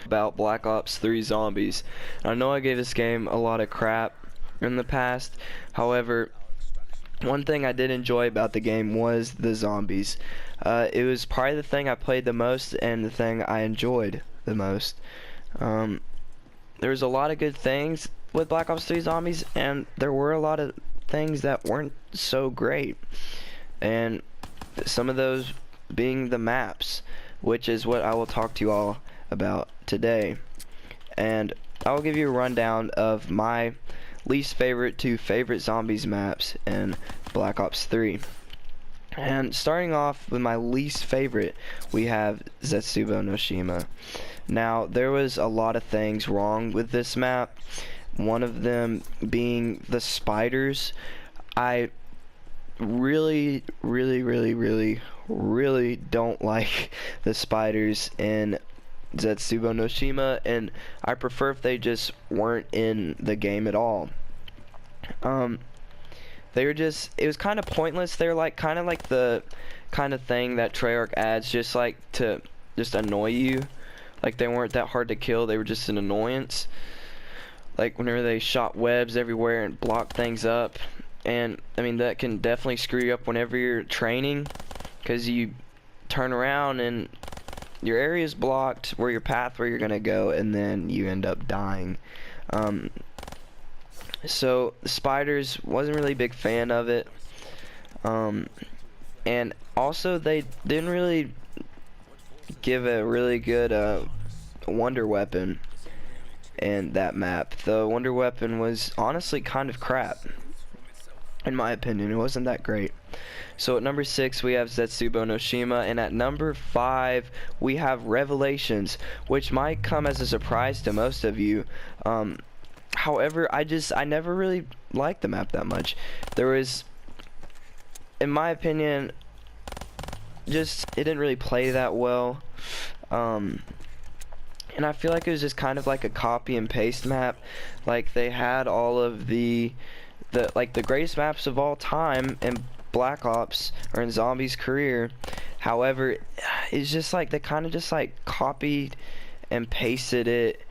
about Black Ops 3 Zombies. I know I gave this game a lot of crap in the past. However, one thing I did enjoy about the game was the zombies. It was probably the thing I played the most and the thing I enjoyed the most. There was a lot of good things with Black Ops 3 Zombies, and there were a lot of things that weren't so great. And some of those being the maps, which is what I will talk to you all about today. And I will give you a rundown of my least favorite to favorite zombies maps in Black Ops 3. And starting off with my least favorite, we have Zaiah no Shima. Now, there was a lot of things wrong with this map. One of them being the spiders. I really don't like the spiders in Zaiah no Shima, and I prefer if they just weren't in the game at all. They were just, it was kind of pointless. They're like kind of like the kind of thing that Treyarch adds just like to just annoy you. Like they weren't that hard to kill, they were just an annoyance. Like whenever they shot webs everywhere and blocked things up. And I mean that can definitely screw you up whenever you're training, because you turn around and your area is blocked where your path where you're gonna go, and then you end up dying. So spiders, wasn't really a big fan of it. And also they didn't really give a really good wonder weapon in that map. The wonder weapon was honestly kind of crap. In my opinion, it wasn't that great. So at number 6 we have Zaiah no Shima, and at number 5 we have Revelations, which might come as a surprise to most of you. However, I never really liked the map that much. There was, in my opinion, just it didn't really play that well. And I feel like it was just kind of like a copy and paste map. Like they had all of the greatest maps of all time in Black Ops or in Zombies' career. However, it's just like they kind of just like copied and pasted it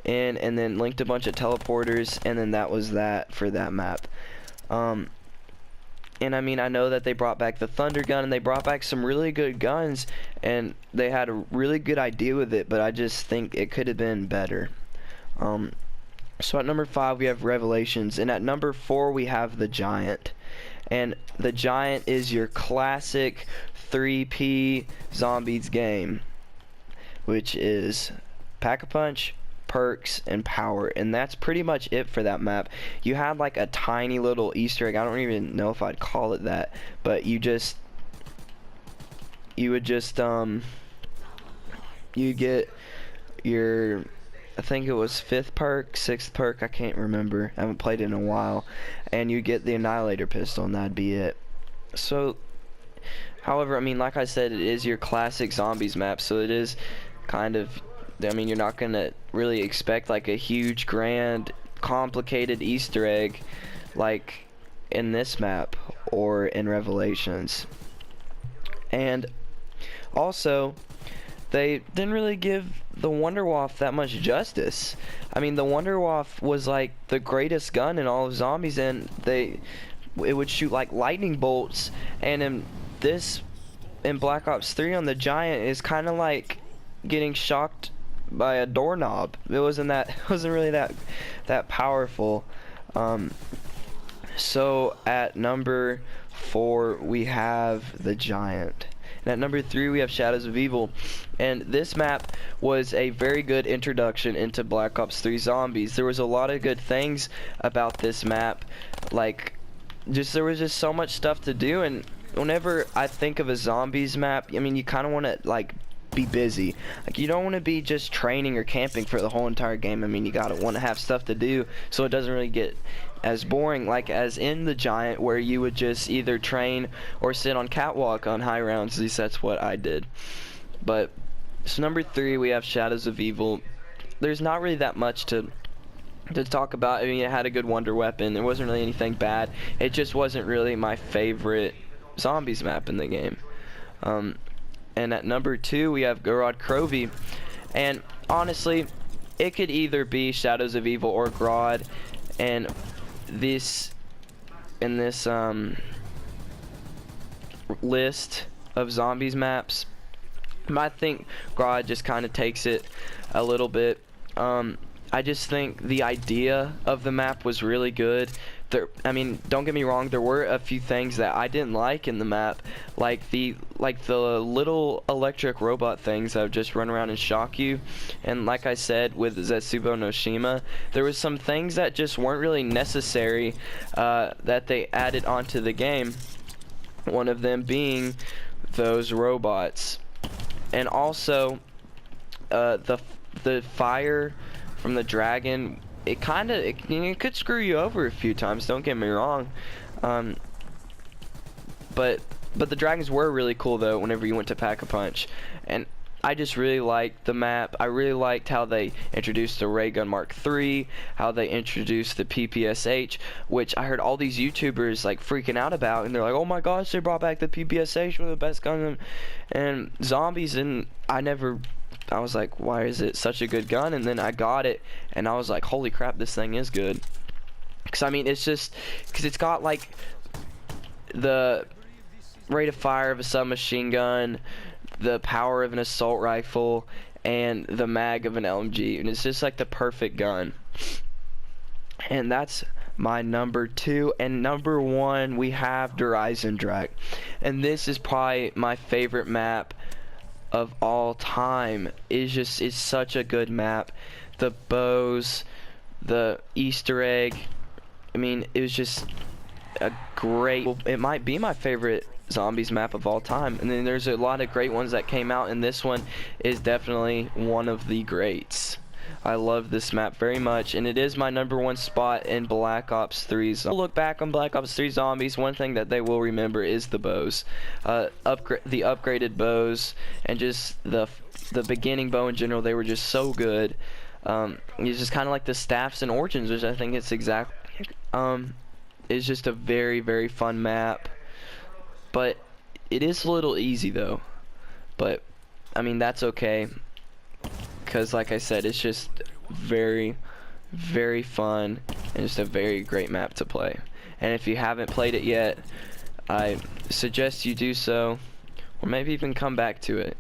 in and then linked a bunch of teleporters, and then that was that for that map. And I mean, I know that they brought back the Thunder Gun and they brought back some really good guns and they had a really good idea with it, but I just think it could have been better. So at number 5 we have Revelations, and at number 4 we have the Giant. And the Giant is your classic 3P Zombies game, which is Pack-a-Punch, perks, and power, and that's pretty much it for that map. You had like a tiny little Easter egg, I don't even know if I'd call it that, but you would just you get your, I think it was 5th perk, 6th perk, I can't remember, I haven't played it in a while, and you get the Annihilator pistol, and that'd be it. So however, I mean, like I said, it is your classic Zombies map, so it is kind of, I mean, you're not gonna really expect like a huge, grand, complicated Easter egg like in this map or in Revelations. And also, they didn't really give the Wunderwaffe that much justice. I mean, the Wunderwaffe was like the greatest gun in all of Zombies, and it would shoot like lightning bolts. And in Black Ops 3 on the Giant is kind of like getting shocked by a doorknob. It wasn't really that powerful. So at number 4 we have the Giant, and at number 3 we have Shadows of Evil. And this map was a very good introduction into Black Ops 3 Zombies. There was a lot of good things about this map, like there was just so much stuff to do. And whenever I think of a Zombies map, I mean, you kind of want to like be busy. Like, you don't want to be just training or camping for the whole entire game. I mean, you gotta want to have stuff to do so it doesn't really get as boring like as in the Giant, where you would just either train or sit on catwalk on high rounds. At least that's what I did. But so number 3 we have Shadows of Evil. There's not really that much to talk about. I mean, it had a good wonder weapon. There wasn't really anything bad. It just wasn't really my favorite Zombies map in the game. And at number 2 we have Gorod Krovi, And honestly, it could either be Shadows of Evil or Grodd, and this in this list of zombies maps, I think Grodd just kind of takes it a little bit. I just think the idea of the map was really good. I mean, don't get me wrong, there were a few things that I didn't like in the map, like the little electric robot things that would just run around and shock you. And like I said with Zetsubo no Shima, there was some things that just weren't really necessary that they added onto the game. One of them being those robots. And also the fire from the dragon, it could screw you over a few times, don't get me wrong. But the dragons were really cool though whenever you went to pack a punch. And I just really liked the map. I really liked how they introduced the Ray Gun Mark III, how they introduced the PPSH, which I heard all these YouTubers like freaking out about, and they're like, oh my gosh, they brought back the PPSH, one of the best guns and zombies. And I was like, why is it such a good gun? And then I got it and I was like, holy crap, this thing is good. Because I mean, it's just because it's got like the rate of fire of a submachine gun, the power of an assault rifle, and the mag of an LMG, and it's just like the perfect gun. And that's my number 2. And number 1, we have Der Eisendrache, and this is probably my favorite map of all time. It's such a good map. The bows, the Easter egg, I mean, it was just a great, it might be my favorite zombies map of all time. And then there's a lot of great ones that came out, and this one is definitely one of the greats. I love this map very much, and it is my number 1 spot in Black Ops 3. Look back on Black Ops 3 zombies, one thing that they will remember is the bows. The upgraded bows, and just the beginning bow in general, they were just so good. It's just kind of like the staffs and origins, which I think it's it's just a very, very fun map. But it is a little easy though. But I mean, that's okay, because like I said, it's just very, very fun and just a very great map to play. And if you haven't played it yet, I suggest you do so, or maybe even come back to it,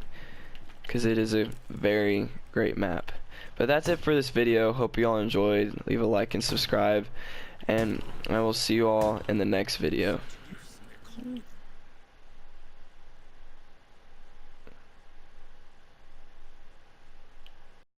because it is a very great map. But that's it for this video. Hope you all enjoyed. Leave a like and subscribe, and I will see you all in the next video.